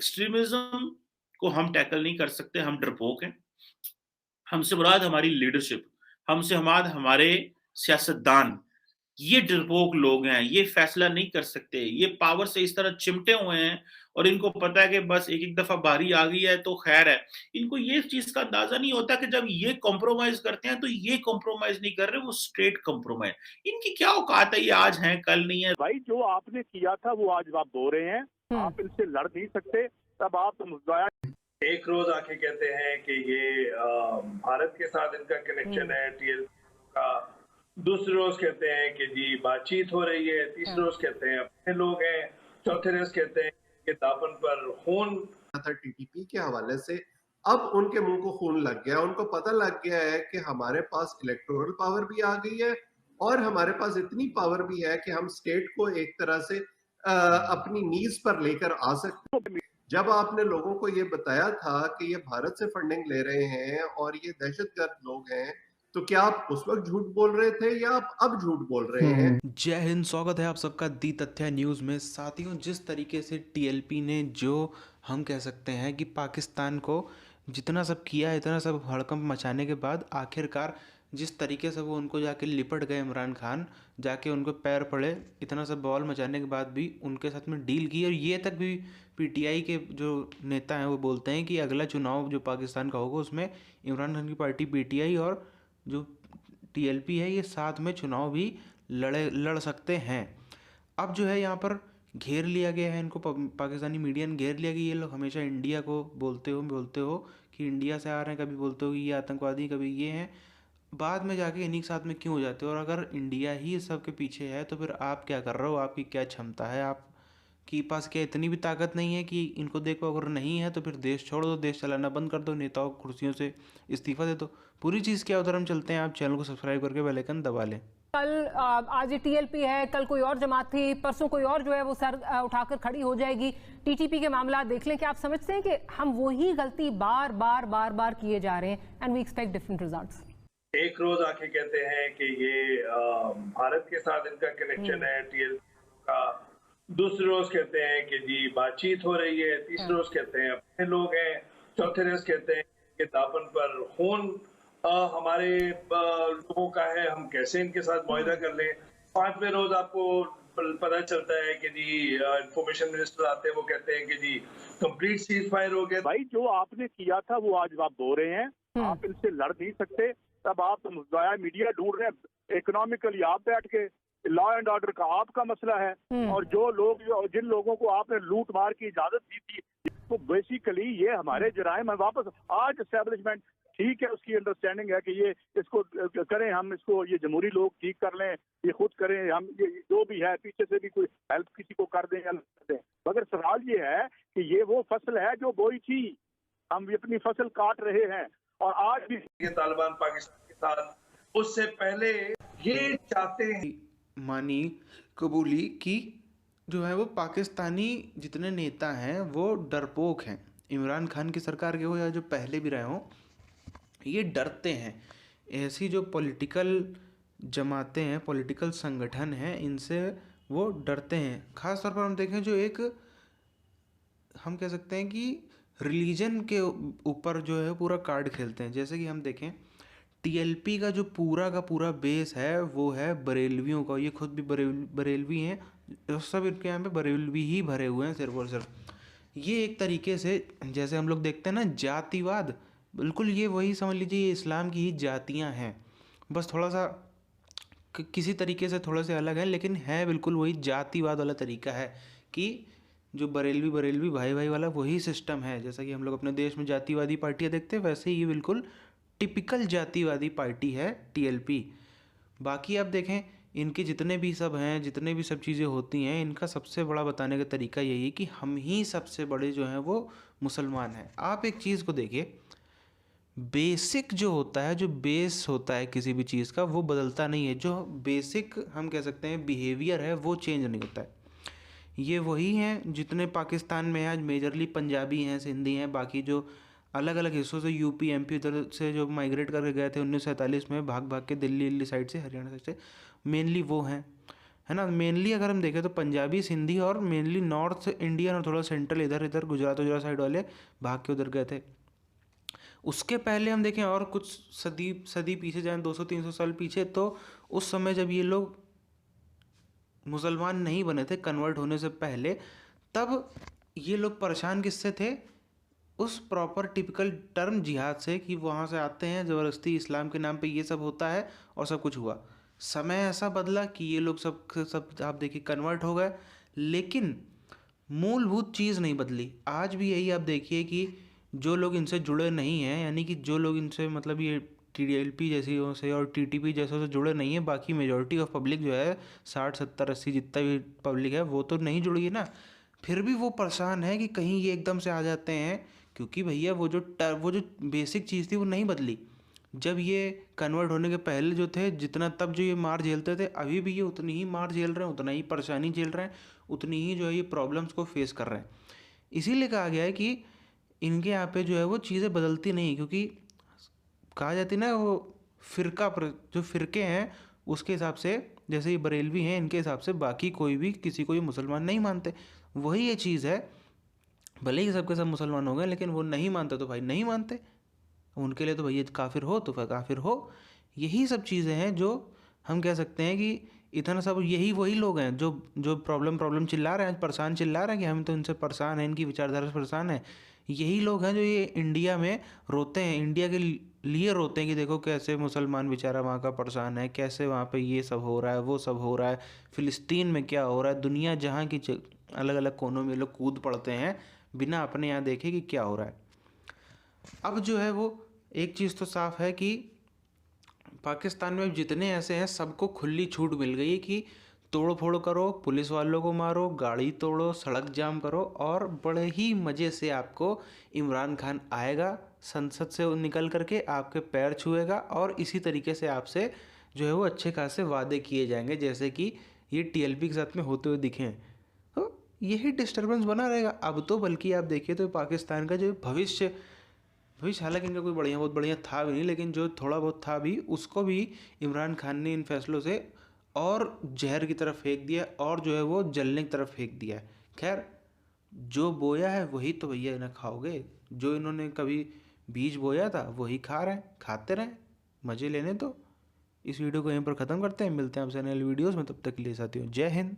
Extremism को हम tackle नहीं कर सकते, हम डरपोक हैं। हमसे मुराद हमारी लीडरशिप, हमसे मुराद हमारे सियासतदान, ये डरपोक लोग हैं, ये फैसला नहीं कर सकते, ये पावर से इस तरह चिमटे हुए हैं और इनको पता है कि बस एक-एक दफ़ा बारी आ गई है तो खैर है। इनको ये चीज़ का अंदाज़ा नहीं होता कि जब ये कॉम्प्रोमाइज़ करते हैं, तो ये कॉम्प्रोमाइज़ नहीं कर रहे, वो स्ट्रेट कॉम्प्रोमाइज़। इनकी क्या औकात है, ये आज हैं, कल नहीं है। भाई जो आपने किया था वो आज आप धो रहे हैं। आप इनसे लड़ नहीं सकते। तब आप मुद्दाया एक रोज आके कहते हैं कि ये भारत के साथ इनका कनेक्शन है टीएल का। दूसरे रोज कहते हैं कि जी बातचीत हो रही है। तीसरे रोज कहते हैं अपने लोग हैं। चौथे रोज कहते हैं कि दापन पर खून था टीटीपी के हवाले से। अब उनके मुंह को खून लग गया, उनको पता लग गया है कि हमारे पास इलेक्टोरल पावर भी आ गई है और हमारे पास इतनी पावर भी है कि हम स्टेट को एक तरह से अपनी नीज पर लेकर आ सकते। जब आपने लोगों को ये बताया था कि ये भारत से फंडिंग ले रहे हैं और ये दहशतगर्द लोग हैं, तो क्या आप उस वक्त झूठ बोल रहे थे या आप अब झूठ बोल रहे हैं? जय हिंद, स्वागत है आप सबका दी तथ्य न्यूज़ में। साथियों, जिस तरीके से टीएलपी ने जो हम कह सकते हैं कि पाकिस्तान को जितना सब किया, इतना सब हड़कंप मचाने के बाद आखिरकार जिस तरीके से वो उनको जाके लिपट गए, इमरान खान जाके उनको पैर पड़े, इतना सब बवाल मचाने के बाद भी उनके साथ में डील की। और ये तक भी पीटीआई के जो नेता हैं वो बोलते हैं कि अगला चुनाव जो पाकिस्तान का होगा उसमें इमरान खान की पार्टी पीटीआई और जो टीएलपी है ये साथ में चुनाव भी लड़ सकते हैं। अब जो है यहाँ पर घेर लिया गया है इनको, पाकिस्तानी मीडिया ने घेर लिया कि ये लोग हमेशा इंडिया को बोलते हो कि इंडिया से आ रहे हैं, कभी बोलते हो कि ये आतंकवादी, कभी ये हैं, बाद में जाके इन्हीं के साथ में क्यों हो जाते हो। और अगर इंडिया ही सब के पीछे है तो फिर आप क्या कर रहे हो, आपकी क्या क्षमता है, आपके पास क्या इतनी भी ताकत नहीं है कि इनको देखो। अगर नहीं है तो फिर देश छोड़ दो, देश चलाना बंद कर दो, नेताओं कुर्सियों से इस्तीफा दे दो। पूरी चीज़ क्या उधर हम चलते हैं, आप चैनल को सब्सक्राइब करके बेल आइकन दबा लें। कल आज ये टीएलपी है, कल कोई और जमात थी, परसों कोई और जो है वो सर उठाकर खड़ी हो जाएगी। टीटीपी के मामला देख लें कि आप समझते हैं कि हम वही गलती बार बार बार बार किए जा रहे हैं and we expect different results. एक रोज आके कहते हैं कि ये भारत के साथ इनका कनेक्शन है टीएल का। दूसरे रोज कहते हैं कि जी बातचीत हो रही है। तीसरे रोज कहते हैं अपने लोग हैं। चौथे रोज कहते हैं कि दापन पर खून हमारे लोगों का है, हम कैसे इनके साथ मुआहदा कर लें। पांचवें रोज आपको पता चलता है कि जी इंफॉर्मेशन मिनिस्टर आते हैं, वो कहते हैं कि जी कंप्लीट सीज फायर हो गया। भाई जो आपने किया था वो आज आप धो रहे हैं। आप इनसे लड़ नहीं सकते। तब आप मुद्दाया मीडिया ढूंढ रहे हैं। इकोनॉमिकली आप बैठ के लॉ एंड ऑर्डर का आपका मसला है। और जो लोग जिन लोगों को आपने लूट मार की इजाजत दी थी, तो बेसिकली ये हमारे जराइम है। वापस आज एस्टेब्लिशमेंट ठीक है, उसकी अंडरस्टैंडिंग है कि ये इसको करें, हम इसको ये जमहूरी लोग ठीक कर लें, ये खुद करें, हम ये जो भी है पीछे से भी कोई हेल्प किसी को कर दें या ना कर दें। मगर सवाल ये है कि ये वो फसल है जो बोई थी, हम भी अपनी फसल काट रहे हैं। और आज भी ये तालिबान पाकिस्तान के साथ उससे पहले ये चाहते हैं, मानी कबूली कि जो है वो पाकिस्तानी जितने नेता हैं वो डरपोक हैं। इमरान खान की सरकार के हो या जो पहले भी रहे हों, ये डरते हैं। ऐसी जो पॉलिटिकल जमातें हैं, पॉलिटिकल संगठन हैं, इनसे वो डरते हैं। ख़ास तौर पर हम देखें जो एक हम कह सकते हैं कि रिलीजन के ऊपर जो है पूरा कार्ड खेलते हैं। जैसे कि हम देखें टीएलपी का जो पूरा का पूरा बेस है वो है बरेलवियों का। ये खुद भी बरेलवी हैं, सब इनके यहाँ पे बरेलवी ही भरे हुए हैं सिर्फ और सिर्फ। ये एक तरीके से जैसे हम लोग देखते हैं ना जातिवाद, बिल्कुल ये वही समझ लीजिए, ये इस्लाम की ही जातियाँ हैं, बस थोड़ा सा किसी तरीके से थोड़ा से अलग है, लेकिन है बिल्कुल वही जातिवाद वाला तरीका है कि जो बरेलवी भाई भाई वाला वही सिस्टम है। जैसा कि हम लोग अपने देश में जातिवादी पार्टियाँ देखते हैं, वैसे ही ये बिल्कुल टिपिकल जातिवादी पार्टी है टीएलपी। बाकी आप देखें इनके जितने भी सब हैं, जितने भी सब चीज़ें होती हैं, इनका सबसे बड़ा बताने का तरीका यही है कि हम ही सबसे बड़े जो हैं वो मुसलमान हैं। आप एक चीज़ को देखिए, बेसिक जो होता है, जो बेस होता है किसी भी चीज़ का, वो बदलता नहीं है। जो बेसिक हम कह सकते हैं बिहेवियर है वो चेंज नहीं होता है। ये वही हैं जितने पाकिस्तान में आज मेजरली पंजाबी हैं, सिंधी हैं, बाकी जो अलग अलग हिस्सों से यूपी एमपी उधर से जो माइग्रेट करके गए थे 1947 में भाग भाग के दिल्ली साइड से, हरियाणा साइड से, मेनली वो हैं, है ना। मेनली अगर हम देखें तो पंजाबी, सिंधी और मेनली नॉर्थ इंडियन और थोड़ा सेंट्रल इधर इधर गुजरात साइड वाले भाग के उधर गए थे। उसके पहले हम देखें और कुछ सदी पीछे जाएं, 200-300 साल पीछे, तो उस समय जब ये लोग मुसलमान नहीं बने थे कन्वर्ट होने से पहले, तब ये लोग परेशान किससे थे? उस प्रॉपर टिपिकल टर्म जिहाद से, कि वहाँ से आते हैं ज़बरदस्ती इस्लाम के नाम पे ये सब होता है और सब कुछ हुआ। समय ऐसा बदला कि ये लोग सब आप देखिए कन्वर्ट हो गए, लेकिन मूलभूत चीज़ नहीं बदली। आज भी यही आप देखिए कि जो लोग इनसे जुड़े नहीं हैं, यानी कि जो लोग इनसे मतलब ये TLP जैसी से और TTP जैसों से जुड़े नहीं है, बाकी मेजॉरिटी ऑफ पब्लिक जो है 60, 70, 80 जितना भी पब्लिक है वो तो नहीं जुड़ी है ना, फिर भी वो परेशान है कि कहीं ये एकदम से आ जाते हैं, क्योंकि भैया वो जो बेसिक चीज़ थी वो नहीं बदली। जब ये कन्वर्ट होने के पहले जो थे, जितना तब जो ये मार झेलते थे, अभी भी ये उतनी ही मार झेल रहे हैं, उतना ही परेशानी झेल रहे हैं, उतनी ही जो है ये प्रॉब्लम्स को फेस कर रहे हैं। इसीलिए कहा गया है कि इनके यहाँ पे जो है वो चीज़ें बदलती नहीं, क्योंकि कहा जाती ना वो जो फ़िरके हैं उसके हिसाब से, जैसे ये बरेलवी हैं इनके हिसाब से बाकी कोई भी किसी को ये मुसलमान नहीं मानते। वही ये चीज़ है, भले ही सबके सब मुसलमान हो गए, लेकिन वो नहीं मानते तो भाई नहीं मानते, उनके लिए तो भैया काफिर हो तो फिर काफिर हो। यही सब चीज़ें हैं जो हम कह सकते हैं कि इतना सब यही वही लोग हैं जो प्रॉब्लम चिल्ला रहे हैं, परेशान चिल्ला रहे हैं कि हम तो इनसे परेशान हैं, इनकी विचारधारा से परेशान है। यही लोग हैं जो ये इंडिया में रोते हैं, इंडिया के लिए रोते हैं कि देखो कैसे मुसलमान बेचारा वहाँ का परेशान है, कैसे वहाँ पे ये सब हो रहा है, वो सब हो रहा है, फ़िलिस्तीन में क्या हो रहा है, दुनिया जहाँ की अलग अलग कोनों में लोग कूद पड़ते हैं बिना अपने यहाँ देखे कि क्या हो रहा है। अब जो है वो एक चीज़ तो साफ है कि पाकिस्तान में जितने ऐसे हैं सबको खुली छूट मिल गई है कि तोड़ फोड़ करो, पुलिस वालों को मारो, गाड़ी तोड़ो, सड़क जाम करो, और बड़े ही मज़े से आपको इमरान खान आएगा संसद से निकल करके आपके पैर छुएगा, और इसी तरीके से आपसे जो है वो अच्छे खासे वादे किए जाएंगे, जैसे कि ये TLP के साथ में होते हुए दिखे हैं। तो यही डिस्टर्बेंस बना रहेगा अब तो। बल्कि आप देखिए तो पाकिस्तान का जो भविष्य हालांकि इनका कोई बहुत बढ़िया था भी नहीं, लेकिन जो थोड़ा बहुत था भी उसको भी इमरान खान ने इन फैसलों से और जहर की तरफ फेंक दिया, और जो है वो जलने की तरफ फेंक दिया है। खैर, जो बोया है वही तो भैया ना खाओगे, जो इन्होंने कभी बीज बोया था वही खा रहे हैं, खाते रहें, मज़े लेने। तो इस वीडियो को यहीं पर ख़त्म करते हैं, मिलते हैं आपसे नए वीडियोज़ में, तब तक के लिए साथियों जय हिंद।